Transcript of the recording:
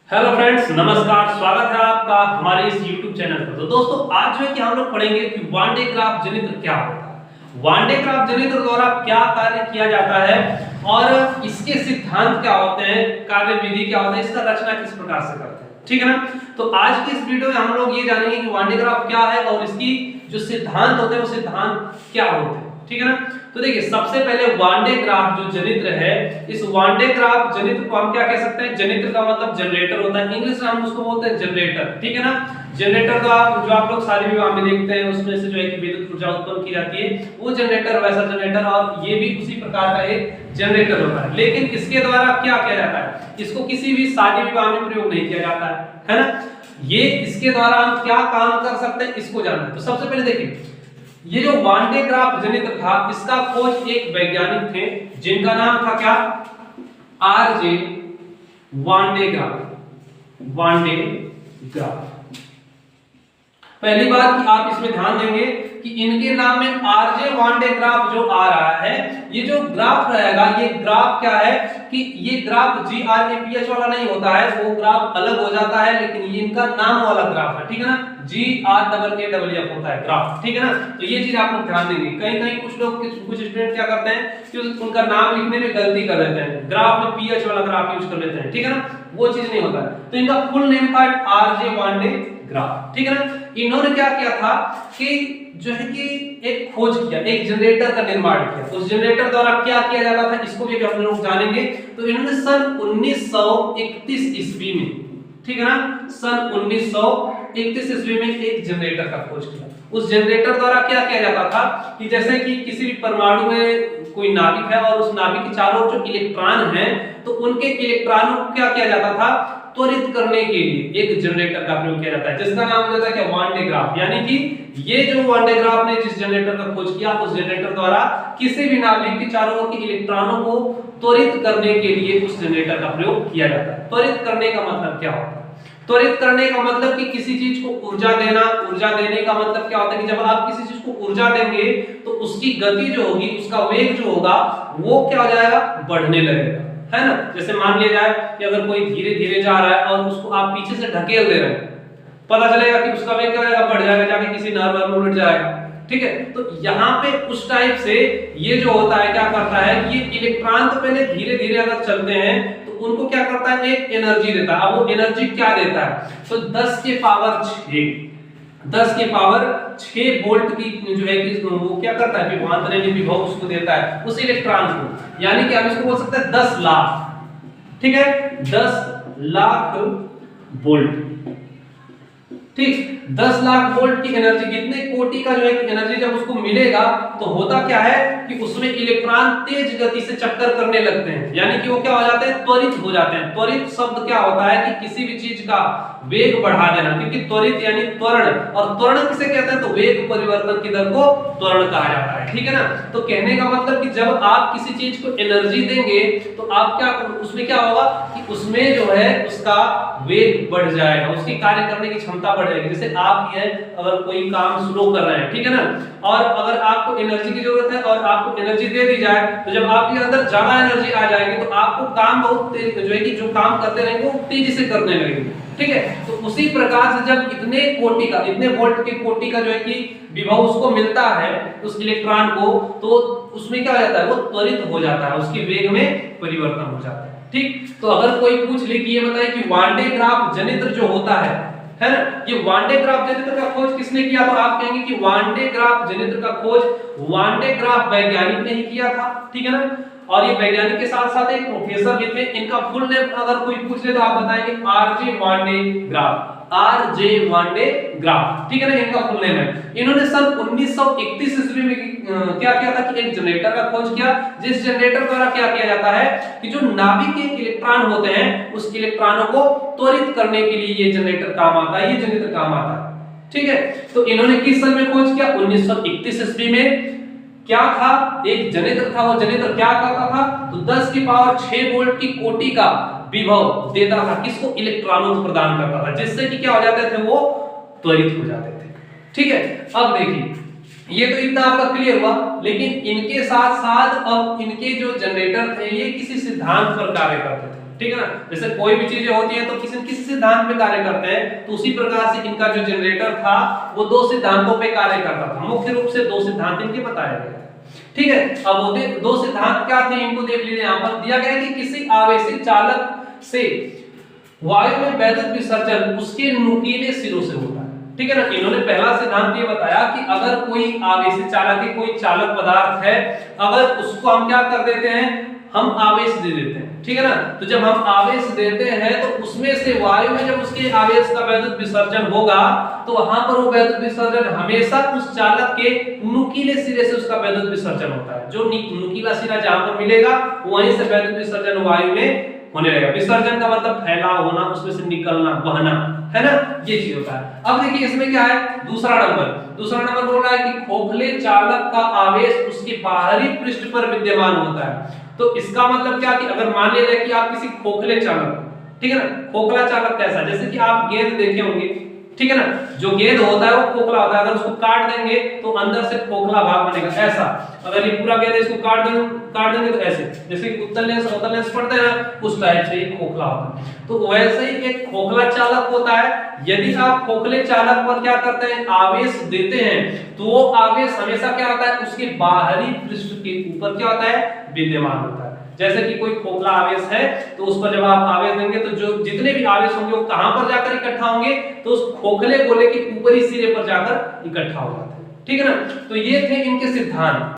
Hello friends, नमस्कार। स्वागत है आपका हमारे इस YouTube चैनल पर। तो दोस्तों, आज जो है कि हम लोग पढ़ेंगे कि वान डे ग्राफ जनित्र क्या होता है, वान डे ग्राफ जनित्र द्वारा क्या कार्य किया जाता है और इसके सिद्धांत क्या होते हैं, कार्य विधि क्या होता है, इसका रचना किस प्रकार से करते हैं। ठीक है ना। तो आज की इस वीडियो में हम लोग ये जानेंगे कि वान डे ग्राफ क्या है और इसकी जो सिद्धांत होते हैं वो सिद्धांत क्या होते हैं। ठीक है ना। तो देखिए, सबसे पहले वान डे ग्राफ जो जनित्र है, इस वान डे ग्राफ जनित्र को हम क्या कह सकते हैं? जनित्र का मतलब जनरेटर होता है, इंग्लिश में हम उसको बोलते हैं जनरेटर। ठीक है ना। जनरेटर तो आप लोग शादी विवाह में देखते हैं, उसमें से जो है कि विद्युत ऊर्जा उत्पन्न की जाती है, वो जनरेटर वैसा जनरेटर, और ये भी उसी प्रकार का एक जनरेटर होता है। लेकिन इसके द्वारा क्या किया जाता है? इसको किसी भी शादी विवाह में प्रयोग नहीं किया जाता है ना। ये इसके द्वारा हम क्या काम कर सकते हैं, इसको जानना है। तो सबसे पहले देखिए, ये जो वान डे ग्राफ जनित्र था, इसका खोज एक वैज्ञानिक थे जिनका नाम था क्या? RJ one day graph. One day graph. पहली बात कि आप इसमें ध्यान देंगे कि इनके नाम में आरजे वान डे ग्राफ जो आ रहा है, ये जो ग्राफ रहेगा, ये ग्राफ क्या है कि ये ग्राफ GRAPH वाला नहीं होता है, वो ग्राफ अलग हो जाता है, लेकिन ये इनका नाम वाला ग्राफ है। ठीक है ना। GRAAF होता है ग्राफ। ठीक है ना। तो ये चीज आप लोग ध्यान देंगे। कहीं कहीं कुछ लोग कुछ स्टूडेंट क्या करते हैं कि उनका नाम लिखने में गलती कर देते हैं, ग्राफ में PH वाला ग्राफ यूज कर लेते हैं। ठीक है ना। वो चीज नहीं होता है। तो इनका फुल नेम था आरजे वान डे ग्राफ। ठीक है ना। इन्होंने क्या किया था कि जो है कि एक खोज किया, एक जनरेटर का निर्माण किया। उस जनरेटर द्वारा क्या किया जाता था, इसको भी हम लोग जानेंगे। तो इन्होंने सन 1931 ईस्वी में, ठीक है ना, सन 1931 ईस्वी में एक जनरेटर का खोज किया। उस जनरेटर द्वारा क्या किया जाता था कि जैसे कि किसी भी परमाणु में कोई नाभिक है और उस नाभिक के चारों ओर जो इलेक्ट्रॉन हैं, तो उनके इलेक्ट्रॉनों को क्या किया जाता था? त्वरित करने के लिए एक जनरेटर का प्रयोग किया जाता है, जिसका नाम होता है क्या? One day graph. यानी कि ये जो वान डे ग्राफ ने जिस जनरेटर का खोज किया, उस जनरेटर द्वारा किसी भी नाभिक के चारों ओर के इलेक्ट्रॉनों को त्वरित करने के लिए उस जनरेटर का प्रयोग किया जाता है। त्वरित करने का मतलब क्या होता है? त्वरित करने का मतलब कि किसी चीज को ऊर्जा देना। ऊर्जा देने का मतलब क्या होता है कि जब आप किसी चीज को ऊर्जा देंगे तो उसकी गति जो होगी, उसका वेग जो होगा, वो क्या हो जाएगा? बढ़ने लगेगा, है ना। जैसे मान लिया जाए कि अगर कोई धीरे धीरे जा रहा है और उसको आप पीछे से ढकेल दे रहे हैं, पता चलेगा कि उसका वेग क्या होगा? बढ़ जाएगा, जाके किसी नहर में उलट जाएगा। ठीक है। तो यहाँ पे उस टाइप से ये जो होता है, क्या करता है कि ये इलेक्ट्रॉन तो पहले धीरे धीरे अगर चलते हैं तो उनको क्या करता है? एक एनर्जी देता है। अब वो एनर्जी क्या देता है? तो 10 के पावर 6 वोल्ट की जो है कि वो क्या करता है? विभवांतर यानी विभव उसको देता है उस इलेक्ट्रॉन को। यानी कि हम इसको बोल सकते हैं 10 लाख। ठीक है, 10 लाख वोल्ट। ठीक, 10 लाख वोल्ट की एनर्जी, कितने कोटि का जो है कि एनर्जी जब उसको मिलेगा तो होता क्या है कि उसमें इलेक्ट्रॉन तेज गति से चक्कर करने लगते हैं। यानी कि वो क्या हो जाते हैं? त्वरित हो जाते हैं। त्वरित शब्द क्या होता है कि किसी भी चीज का वेग बढ़ा देना, क्योंकि त्वरित यानी त्वरण, और त्वरण किसे कहते हैं? तो वेग परिवर्तन की दर को त्वरण कहा जाता है। ठीक है ना। तो कहने का मतलब कि जब आप किसी चीज को एनर्जी देंगे तो आप क्या, उसमें क्या होगा कि उसमें जो है उसका वेग बढ़ जाएगा, उसकी कार्य करने की क्षमता बढ़ जाएगी। जैसे आप ही है, अगर कोई काम स्लो कर रहे हैं, ठीक है ना, और अगर आपको एनर्जी की जरूरत है और आपको एनर्जी दे दी जाए, तो जब आपके अंदर ज्यादा एनर्जी आ जाएगी तो आपको काम बहुत तेज, जो है कि जो काम करते रहेंगे वो तेजी से करने लगेंगे। ठीक है। तो उसी प्रकार से जब इतने कोटि का, इतने वोल्ट के कोटि का जो है कि विभव उसको मिलता है उस इलेक्ट्रॉन को, तो उसमें क्या हो जाता है? वो त्वरित हो जाता है, उसके वेग में परिवर्तन हो जाता है। ठीक। तो अगर कोई पूछ ले कि ये बताए कि वान डे ग्राफ जनित्र जो होता है ना, ये वान डे ग्राफ जनित्र का खोज किसने किया? तो आप कहेंगे कि वान डे ग्राफ जनित्र का खोज वान डे ग्राफ वैज्ञानिक ने ही किया था। ठीक है ना। और ये वैज्ञानिक के साथ साथ एक प्रोफेसर भी थे। इनका फुल नेम अगर कोई पूछ ले तो आप बताएंगे RJ one day graph. RJ one day graph. ठीक है ना, इनका फुल नेम है। इन्होंने सन 1931 ईस्वी में क्या किया था कि एक जनरेटर का खोज किया, जिस जनरेटर द्वारा क्या किया जाता है कि जो नाभिक के इलेक्ट्रॉन होते हैं, उस इलेक्ट्रॉनों को त्वरित करने के लिए ये जनरेटर काम आता है, ये जनरेटर काम आता है। ठीक है। तो इन्होंने किस सन में खोज किया? 1931 ईस्वी में। क्या था? एक जनरेटर था। वो जनरेटर क्या करता था? तो 10 की पावर 6 वोल्ट की कोटि का विभव देता था। किसको? इलेक्ट्रॉनों को प्रदान करता था, जिससे कि क्या हो जाते थे? वो त्वरित हो जाते थे। ठीक है। अब देखिए, ये तो इतना आपका क्लियर हुआ, लेकिन इनके साथ साथ अब इनके जो जनरेटर थे ये किसी सिद्धांत पर कार्य करते थे। ठीक है ना। जैसे कोई भी चीजें होती हैं तो किसी न किसी सिद्धांत पे कार्य करते हैं, तो उसी प्रकार से इनका जो जनरेटर था वो दो सिद्धांतों पे कार्य करता था। मुख्य रूप से दो सिद्धांत इनके बताए गए, ठीक है। अब वो दो सिद्धांत क्या थे इनको देख लीजिए। यहाँ पर दिया गया है कि किसी आवेशित चालक से वायु में वैद्युत विसर्जन उसके नुकीले सिरों से होता है, ठीक है ना। इन्होंने पहला सिद्धांत ये बताया कि अगर कोई आवेशित चालक है, कोई चालक पदार्थ है, अगर उसको हम क्या कर देते हैं, हम आवेश दे देते हैं, ठीक है ना। तो जब हम आवेश देते हैं तो उसमें से वायु में जब उसके आवेश का वैद्युत विसर्जन होगा तो वहां पर वो वैद्युत विसर्जन हमेशा उस चालक के नुकीले सिरे से उसका वैद्युत विसर्जन होता है। जो नुकीला सिरा जहां पर मिलेगा वहीं से वैद्युत विसर्जन वायु में होने लगेगा। विसर्जन का मतलब फैलाव होना, उसमें से निकलना, बहना, है ना, ये चीज होता है। अब देखिए इसमें क्या है, दूसरा नंबर बोल रहा है कि खोखले चालक का आवेश उसके बाहरी पृष्ठ पर विद्यमान होता है। तो इसका मतलब क्या कि अगर मान लिया जाए कि आप किसी खोखले चालक, ठीक है ना, खोखला चालक कैसा, जैसे कि आप गेंद देखे होंगे, ठीक है ना, जो गेंद होता है वो खोखला होता है, अगर उसको काट देंगे तो अंदर से खोखला भाग बनेगा ऐसा। अगर ये पूरा गेंद इसको काट देंगे तो ऐसे, जैसे कि उत्तल लेंस पड़ते हैं उस टाइप से ये खोखला होता है। तो वैसे ही एक खोखला चालक होता है। यदि आप खोखले चालक पर क्या करते हैं, आवेश देते हैं, तो वो आवेश हमेशा क्या होता है, उसके बाहरी पृष्ठ के ऊपर क्या होता है, विद्यमान होता है। जैसे कि कोई खोखला आवेश है तो उस पर जब आप आवेश देंगे तो जो जितने भी आवेश होंगे वो कहां पर जाकर इकट्ठा होंगे, तो उस खोखले गोले के ऊपरी सिरे पर जाकर इकट्ठा हो जाते हैं, ठीक है ना। तो ये थे इनके सिद्धांत।